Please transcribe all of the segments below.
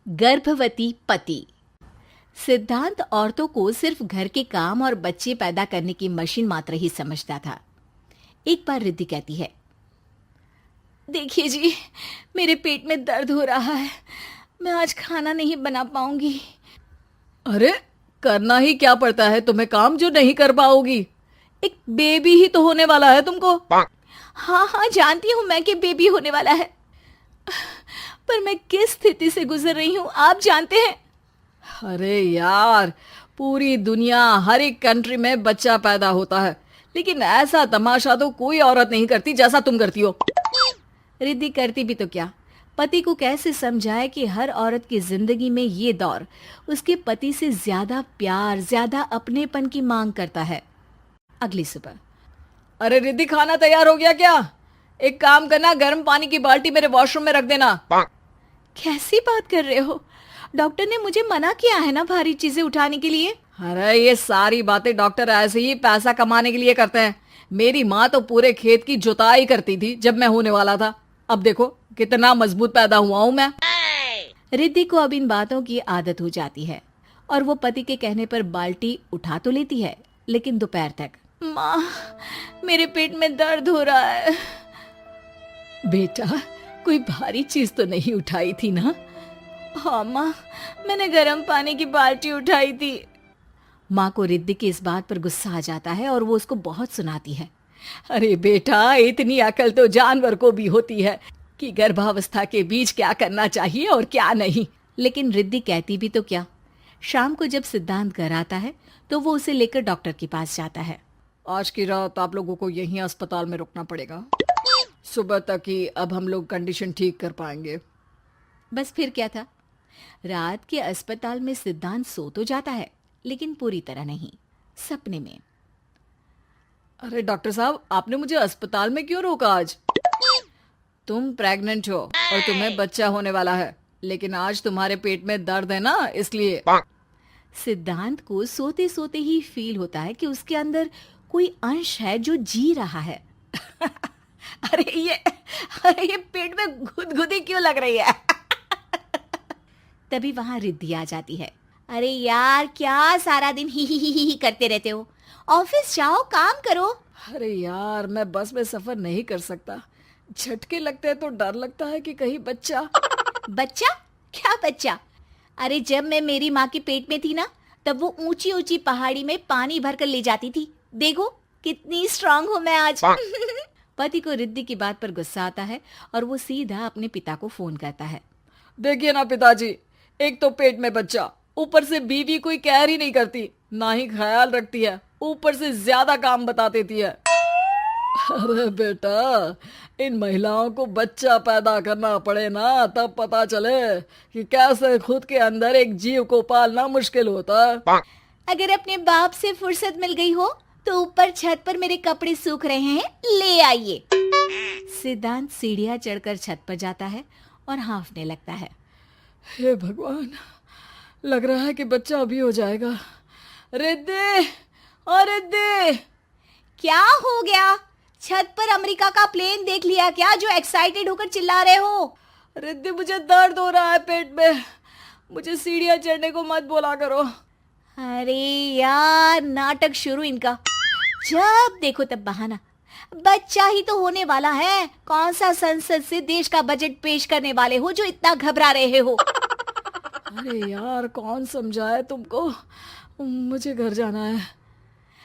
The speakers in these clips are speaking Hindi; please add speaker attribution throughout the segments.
Speaker 1: गर्भवती पति। सिद्धांत औरतों को सिर्फ घर के काम और बच्चे पैदा करने की मशीन मात्र ही समझता था। एक बार रिद्धि कहती है, देखिए जी, मेरे पेट में दर्द हो रहा है, मैं आज खाना नहीं बना पाऊंगी।
Speaker 2: अरे करना ही क्या पड़ता है तुम्हें काम जो नहीं कर पाओगी? एक बेबी ही तो होने वाला है तुमको।
Speaker 1: हाँ हाँ, जानती हूँ मैं कि बेबी होने वाला है, पर मैं किस स्थिति से गुजर रही हूँ आप जानते हैं।
Speaker 2: अरे यार, पूरी दुनिया हर एक कंट्री में बच्चा पैदा होता है, लेकिन ऐसा तमाशा तो कोई औरत नहीं करती जैसा तुम करती हो।
Speaker 1: रिद्धि करती भी तो क्या, पति को कैसे समझाए कि हर औरत की जिंदगी में ये दौर उसके पति से ज्यादा प्यार, ज्यादा अपनेपन की मांग करता है। अगली सुबह,
Speaker 2: अरे रिद्धि, खाना तैयार हो गया क्या? एक काम करना, गर्म पानी की बाल्टी मेरे वॉशरूम में रख देना।
Speaker 1: कैसी बात कर रहे हो? डॉक्टर ने मुझे मना किया है ना भारी चीजें उठाने के लिए।
Speaker 2: अरे ये सारी बातें डॉक्टर ऐसे ही पैसा कमाने के लिए करते हैं। मेरी माँ तो पूरे खेत की जुताई करती थी जब मैं होने वाला था। अब देखो कितना मजबूत पैदा हुआ हूँ मैं।
Speaker 1: रिद्धि को अब इन बातों की आदत हो जाती है और वो पति के कहने पर बाल्टी उठा तो लेती है, लेकिन दोपहर तक, माँ मेरे पेट में दर्द हो रहा है।
Speaker 2: बेटा, कोई भारी चीज तो नहीं उठाई थी ना?
Speaker 1: हाँ माँ, मैंने गर्म पानी की बाल्टी उठाई थी। माँ को रिद्धि की इस बात पर गुस्सा आ जाता है और वो उसको बहुत सुनाती है।
Speaker 2: अरे बेटा, इतनी अकल तो जानवर को भी होती है कि गर्भावस्था के बीच क्या करना चाहिए और क्या नहीं।
Speaker 1: लेकिन रिद्धि कहती भी तो क्या। शाम को जब सिद्धांत घर आता है तो वो उसे लेकर डॉक्टर के पास जाता है।
Speaker 2: आज की रात आप लोगों को यहीं अस्पताल में रुकना पड़ेगा, सुबह तक ही अब हम लोग कंडीशन ठीक कर पाएंगे।
Speaker 1: बस फिर क्या था, रात के अस्पताल में सिद्धांत सो तो जाता है, लेकिन पूरी तरह नहीं, सपने में।
Speaker 2: अरे डॉक्टर साहब, आपने मुझे अस्पताल में क्यों रोका आज? तुम प्रेग्नेंट हो और तुम्हें बच्चा होने वाला है, लेकिन आज तुम्हारे पेट में दर्द है ना, इसलिए।
Speaker 1: सिद्धांत को सोते सोते ही फील होता है कि उसके अंदर कोई अंश है जो जी रहा है।
Speaker 2: अरे ये पेट में गुदगुदी क्यों लग रही है?
Speaker 1: तभी वहां रिद्धि आ जाती है। अरे यार, क्या सारा दिन ही करते रहते हो, ऑफिस जाओ, काम करो।
Speaker 2: अरे यार, मैं बस में सफर नहीं कर सकता, झटके लगते हैं तो डर लगता है कि कहीं बच्चा।
Speaker 1: बच्चा? क्या बच्चा? अरे जब मैं मेरी माँ के पेट में थी ना, तब वो ऊंची ऊंची पहाड़ी में पानी भर कर ले जाती थी। देखो कितनी स्ट्रांग हूँ मैं आज। पति को रिद्धि की बात पर गुस्सा आता है और वो सीधा अपने पिता को फोन करता है।
Speaker 2: देखिए ना पिताजी, एक तो पेट में बच्चा, ऊपर से बीवी कोई केयर ही नहीं करती, ना ही ख्याल रखती है, ऊपर से ज्यादा काम बता देती है। अरे बेटा, इन महिलाओं को बच्चा पैदा करना पड़े ना, तब पता चले कि कैसे खुद के अंदर एक जीव को पालना मुश्किल होता है।
Speaker 1: अगर अपने बाप से फुर्सत मिल गई हो तो ऊपर छत पर मेरे कपड़े सूख रहे हैं, ले आइए। सिद्धांत सीढ़ियां चढ़कर छत पर जाता है और हाँफने लगता है।
Speaker 2: हे भगवान, लग रहा है कि बच्चा अभी हो जाएगा। रिद्धि, और रिद्धि।
Speaker 1: क्या हो गया? छत पर अमेरिका का प्लेन देख लिया क्या जो एक्साइटेड होकर चिल्ला रहे हो?
Speaker 2: रिद्धि, मुझे दर्द हो रहा है पेट में, मुझे सीढ़ियां चढ़ने को मत बोला करो।
Speaker 1: अरे यार, नाटक शुरू इनका, जब देखो तब बहाना। बच्चा ही तो होने वाला है, कौन सा संसद से देश का बजट पेश करने वाले हो जो इतना घबरा रहे हो?
Speaker 2: अरे यार, कौन समझाए तुमको, मुझे घर जाना है।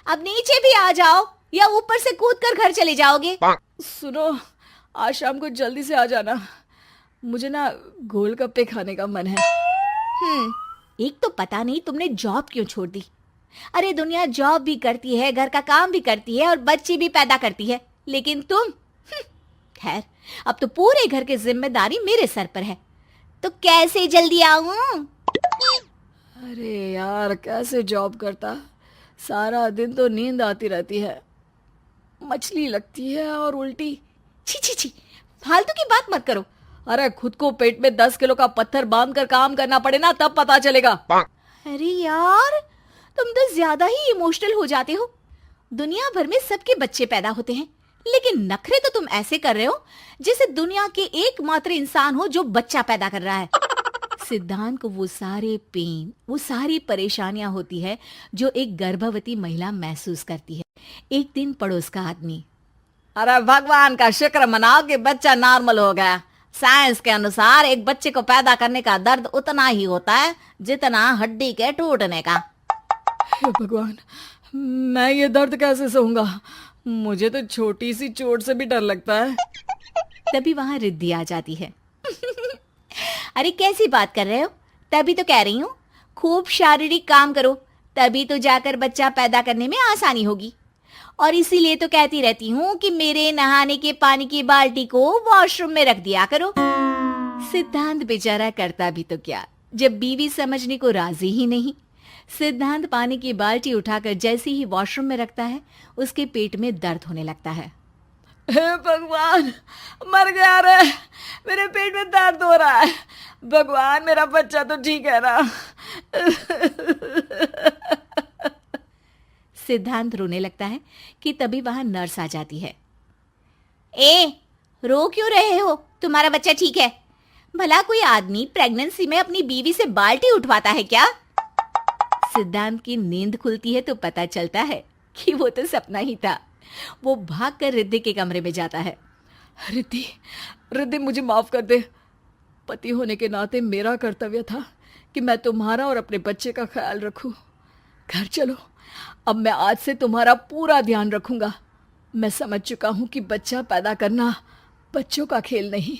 Speaker 1: अब नीचे भी आ जाओ या ऊपर से कूद कर घर चले जाओगे?
Speaker 2: सुनो, आज शाम को जल्दी से आ जाना, मुझे ना गोलगप्पे खाने का मन है।
Speaker 1: एक तो पता नहीं तुमने जॉब क्यों छोड़ दी। अरे दुनिया जॉब भी करती है, घर का काम भी करती है और बच्चे भी पैदा करती है, लेकिन तुम, खैर, अब तो पूरे घर की जिम्मेदारी मेरे सर पर है, तो कैसे जल्दी आऊं?
Speaker 2: अरे यार, कैसे जॉब करता, सारा दिन तो नींद आती रहती है, मछली लगती है और उल्टी।
Speaker 1: छी छी छी, फालतू की बात मत करो।
Speaker 2: अरे खुद को पेट में 10 किलो का पत्थर बांध कर काम करना पड़े ना, तब पता चलेगा।
Speaker 1: अरे यार, तुम तो ज्यादा ही इमोशनल हो जाते हो। दुनिया भर में सबके बच्चे पैदा होते हैं, लेकिन नखरे तो तुम ऐसे कर रहे हो जैसे दुनिया के एकमात्र इंसान हो जो बच्चा पैदा कर रहा है। सिद्धांत को वो सारे पेन, वो सारी परेशानियां होती है जो एक गर्भवती महिला महसूस करती है। एक दिन पड़ोस का आदमी,
Speaker 2: अरे भगवान का शुक्र मनाओ कि बच्चा नॉर्मल हो गया। साइंस के अनुसार एक बच्चे को पैदा करने का दर्द उतना ही होता है जितना हड्डी के टूटने का।
Speaker 3: हे भगवान, मैं ये दर्द कैसे सहूंगा? मुझे तो छोटी सी चोट से भी डर लगता है।
Speaker 1: तभी वहां रिद्धि आ जाती है। अरे कैसी बात कर रहे हो? तभी तो कह रही हूँ, खूब शारीरिक काम करो, तभी तो जाकर बच्चा पैदा करने में आसानी होगी। और इसीलिए तो कहती रहती हूँ कि मेरे नहाने के पानी की बाल्टी को वॉशरूम में रख दिया करो। सिद्धांत बेचारा करता भी तो क्या, जब बीवी समझने को राजी ही नहीं। सिद्धांत पानी की बाल्टी उठाकर जैसे ही वॉशरूम में रखता है, उसके पेट में दर्द होने लगता है।
Speaker 2: हे भगवान, मर गया रे, मेरे पेट में दर्द हो रहा है। भगवान, मेरा बच्चा तो ठीक है ना?
Speaker 1: सिद्धांत रोने लगता है कि तभी वहां नर्स आ जाती है। ए, रो क्यों रहे हो? तुम्हारा बच्चा ठीक है। भला कोई आदमी प्रेगनेंसी में अपनी बीवी से बाल्टी उठवाता है क्या? सिद्धांत की नींद खुलती है तो पता चलता है कि वो तो सपना ही था। वो भागकर रिद्धि के कमरे में जाता है।
Speaker 3: रिद्धि, रिद्धि, मुझे माफ कर दे। पति होने के नाते मेरा कर्तव्य था कि मैं तुम्हारा और अपने बच्चे का ख्याल रखूं। घर चलो, अब मैं आज से तुम्हारा पूरा ध्यान रखूंगा। मैं समझ चुका हूं कि बच्चा पैदा करना बच्चों का खेल नहीं।